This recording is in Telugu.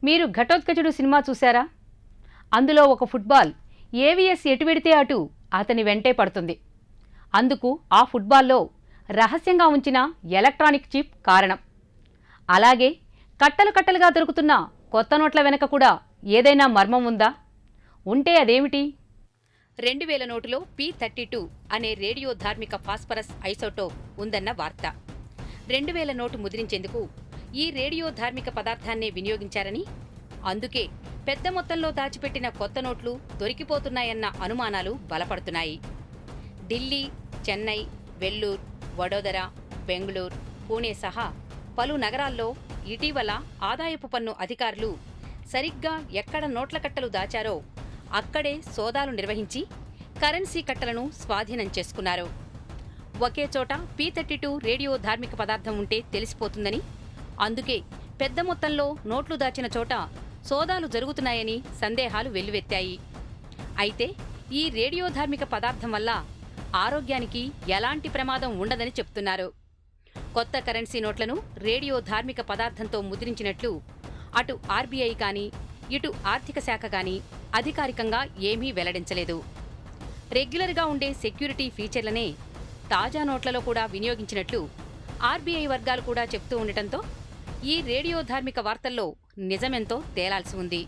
మీరు ఘటోత్కచుడు సినిమా చూశారా? అందులో ఒక ఫుట్బాల్ ఏవిఎస్ ఎటు వెడితే అటు అతని వెంటే పడుతుంది. అందుకు ఆ ఫుట్బాల్లో రహస్యంగా ఉంచిన ఎలక్ట్రానిక్ చిప్ కారణం. అలాగే కట్టలు కట్టలుగా దొరుకుతున్న కొత్త నోట్ల వెనక కూడా ఏదైనా మర్మం ఉందా? ఉంటే అదేమిటి? 2000 నోటులో P32 అనే రేడియో ధార్మిక ఫాస్ఫరస్ ఐసోటోప్ ఉందన్న వార్త. 2000 నోటు ముద్రించేందుకు ఈ రేడియో ధార్మిక పదార్థాన్నే వినియోగించారని, అందుకే పెద్ద మొత్తంలో దాచిపెట్టిన కొత్త నోట్లు దొరికిపోతున్నాయన్న అనుమానాలు బలపడుతున్నాయి. ఢిల్లీ, చెన్నై, వెల్లూర్, వడోదర, బెంగళూరు, పూణే సహా పలు నగరాల్లో ఇటీవల ఆదాయపు పన్ను అధికారులు సరిగ్గా ఎక్కడ నోట్ల కట్టలు దాచారో అక్కడే సోదాలు నిర్వహించి కరెన్సీ కట్టలను స్వాధీనం చేసుకున్నారు. ఒకే చోట P32 రేడియో ధార్మిక పదార్థం ఉంటే తెలిసిపోతుందని, అందుకే పెద్ద మొత్తంలో నోట్లు దాచిన చోట సోదాలు జరుగుతున్నాయని సందేహాలు వెల్లువెత్తాయి. అయితే ఈ రేడియో ధార్మిక పదార్థం వల్ల ఆరోగ్యానికి ఎలాంటి ప్రమాదం ఉండదని చెప్తున్నారు. కొత్త కరెన్సీ నోట్లను రేడియో ధార్మిక పదార్థంతో ముద్రించినట్లు అటు ఆర్బీఐ కానీ ఇటు ఆర్థిక శాఖ కానీ అధికారికంగా ఏమీ వెల్లడించలేదు. రెగ్యులర్గా ఉండే సెక్యూరిటీ ఫీచర్లనే తాజా నోట్లలో కూడా వినియోగించినట్లు ఆర్బీఐ వర్గాలు కూడా చెప్తూ ఉండటంతో ఈ రేడియో ధార్మిక వార్తల్లో నిజమెంతో తేలాల్సి ఉంది.